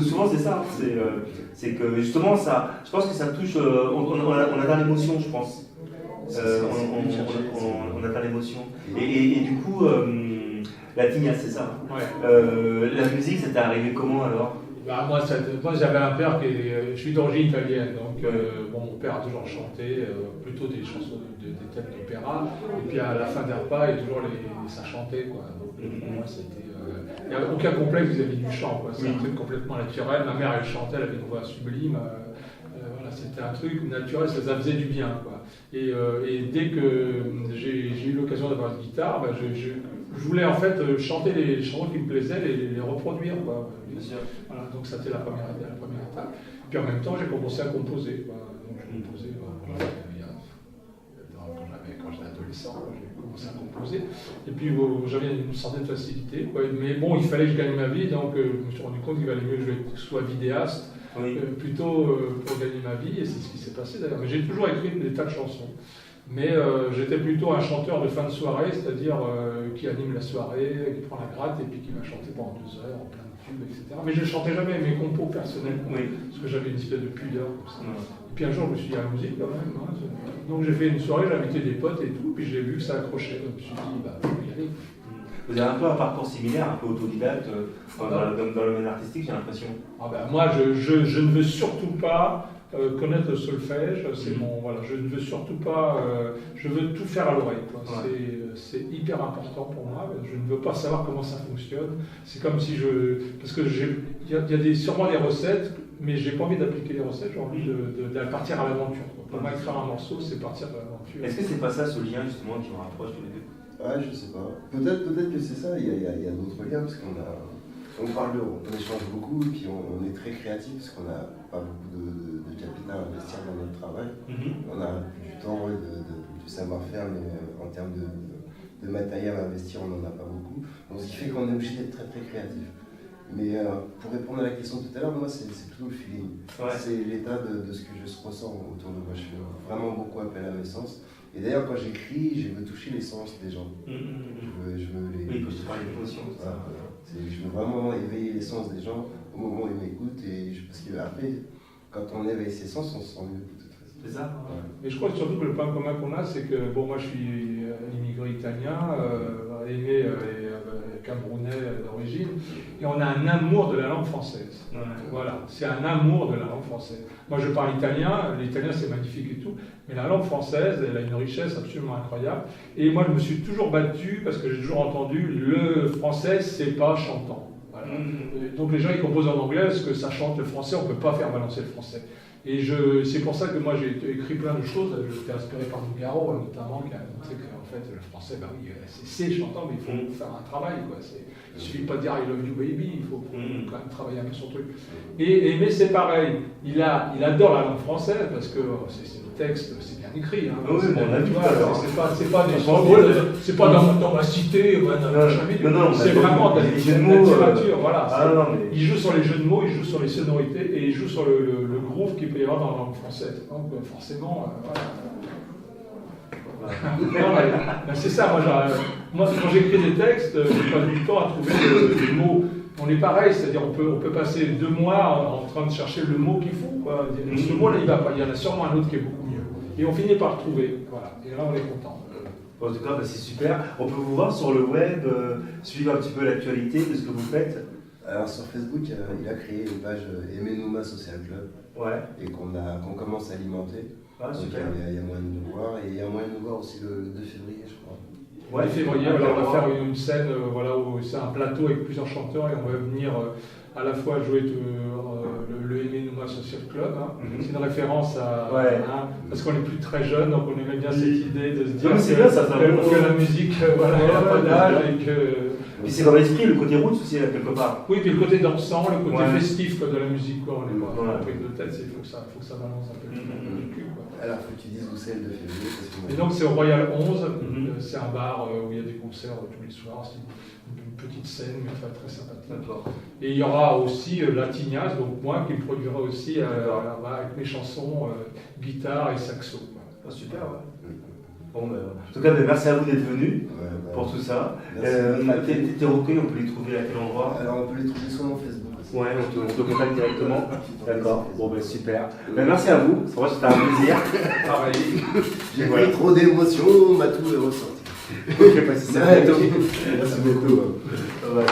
souvent c'est ça. C'est que justement, ça, je pense que ça touche. On atteint l'émotion, je pense. On atteint l'émotion. Et du coup, la tignasse, c'est ça. Ouais. La musique, ça t'est arrivé comment alors? Bah, moi, j'avais un père je suis d'origine italienne, donc mon père a toujours chanté plutôt des chansons, des thèmes d'opéra, et puis à la fin des repas, ça chantait, quoi. Donc pour moi, il n'y a aucun complexe vis-à-vis du chant, quoi. C'est un truc complètement naturel. Ma mère, elle chantait, elle avait une voix sublime. Voilà, c'était un truc naturel, ça faisait du bien, quoi. Et dès que j'ai eu l'occasion d'avoir une guitare, bah, je voulais en fait chanter les chansons qui me plaisaient, les reproduire, quoi. Voilà, donc c'était la première étape. Puis en même temps, j'ai commencé à composer, quoi. Donc je composais quand j'étais adolescent, j'ai commencé à composer. Et puis j'avais une certaine facilité, quoi. Mais bon, il fallait que je gagne ma vie, donc je me suis rendu compte qu'il valait mieux que je sois vidéaste. Oui. Plutôt pour gagner ma vie, et c'est ce qui s'est passé d'ailleurs. Mais j'ai toujours écrit des tas de chansons. Mais j'étais plutôt un chanteur de fin de soirée, c'est-à-dire qui anime la soirée, qui prend la gratte et puis qui va chanter pendant 2 heures en plein de tubes, etc. Mais je ne chantais jamais mes compos personnels, parce que j'avais une espèce de pudeur comme ça. Et puis un jour, je me suis dit à la musique quand même. Hein, donc j'ai fait une soirée, j'ai invité des potes et tout, puis j'ai vu que ça accrochait. Donc je me suis dit, bah, faut y aller. Vous avez un peu un parcours similaire, un peu autodidacte, dans le domaine artistique, j'ai l'impression. Ah ben, moi, je ne veux surtout pas connaître le solfège, voilà, je ne veux surtout pas, je veux tout faire à l'oreille. C'est hyper important pour moi, je ne veux pas savoir comment ça fonctionne. C'est comme si parce que il y a sûrement des recettes, mais j'ai pas envie d'appliquer les recettes, j'ai envie de partir à l'aventure. Pour moi, écrire un morceau, c'est partir à l'aventure. Est-ce que c'est pas ça, ce lien justement qui vous rapproche tous les deux? Ouais, je sais pas. Peut-être que c'est ça, il y a d'autres liens, parce on échange beaucoup, et puis on est très créatif, parce qu'on n'a pas beaucoup de capital à investir dans notre travail. On a du temps et du savoir-faire, mais en termes de matériel à investir, on n'en a pas beaucoup. Donc ce qui fait qu'on est obligé d'être très très créatif. Mais pour répondre à la question tout à l'heure, moi c'est plutôt le feeling. Ouais. C'est l'état de ce que je ressens autour de moi. Je fais vraiment beaucoup appel à mes sens. Et d'ailleurs, quand j'écris, je veux toucher les sens des gens. Je veux les. Oui, je parle d'émotion. Je veux vraiment éveiller les sens des gens au moment où ils m'écoutent. Parce qu'après, quand on éveille ses sens, on se sent mieux de toute façon. C'est ça. Ouais. Mais je crois que surtout que le point commun qu'on a, c'est que, bon, moi je suis immigré italien, aimé camerounais d'origine, et on a un amour de la langue française. Ouais. Voilà, c'est un amour de la langue française. Moi je parle italien, l'italien c'est magnifique et tout, mais la langue française, elle a une richesse absolument incroyable. Et moi je me suis toujours battu, parce que j'ai toujours entendu, le français c'est pas chantant. Voilà. Donc les gens ils composent en anglais, parce que ça chante le français, on ne peut pas faire balancer le français. Et c'est pour ça que moi j'ai écrit plein de choses, j'étais inspiré par Nougaro notamment, qui a montré qu'en fait le français, bah oui, c'est chantant, mais il faut faire un travail, quoi. Il ne suffit pas de dire I love you baby, il faut quand même travailler un peu son truc. Mais c'est pareil, il adore la langue française, parce que c'est le texte, c'est bien écrit. Hein, oui, c'est pas des chansons, c'est pas dans ma cité, c'est vraiment de la littérature, voilà. Il joue sur les jeux de mots, il joue sur les sonorités, et il joue sur le groove qu'il peut y avoir dans la langue française. Donc forcément, voilà. C'est ça, moi quand j'écris des textes, je passe du temps à trouver des mots. On est pareil, c'est-à-dire on peut passer 2 mois en train de chercher le mot qu'il faut. Quoi. Ce mot-là, il va pas, il y en a sûrement un autre qui est beaucoup mieux. Et on finit par le trouver, voilà. Et là, on est content. En tout cas, c'est super. On peut vous voir sur le web, suivre un petit peu l'actualité de ce que vous faites. Alors sur Facebook, il a créé une page Aimez-Nouma Social Club, et qu'on commence à alimenter. Ah, super. Il y a moyen de nous voir, et il y a moyen de nous voir aussi le 2 février, je crois. Ouais, 2 février, on va faire une scène où c'est un plateau avec plusieurs chanteurs, et on va venir à la fois jouer le Aimez-Nouma Social Club. C'est une référence à... parce qu'on n'est plus très jeunes, donc on aimait bien cette idée de se dire que la musique, elle n'a pas d'âge, et que... Puis c'est dans l'esprit, le côté roots aussi, là, quelque part. Oui, puis le côté dansant, le côté festif de la musique, quoi. On n'est pas pris de tête, il faut que ça balance un peu le cul, quoi. Alors, faut que tu dises où c'est le 2 février. Et donc, c'est au Royal 11, c'est un bar où il y a des concerts tous les soirs, c'est une petite scène, mais très sympathique. Et il y aura aussi la Tignasse, donc moi, qui me produira aussi avec mes chansons, guitare et saxo. Ah, super, Bon, en tout cas, merci à vous d'être venus pour tout ça. Tes recueils, on peut les trouver à quel endroit? Alors, on peut les trouver sur mon Facebook aussi. Ouais, on te contacte directement. D'accord, bon ben super. Ben, merci à vous, c'est vrai que c'était un plaisir. J'ai pris trop d'émotions, Matou est ressorti. Ok, pas si c'est Merci beaucoup. Ouais.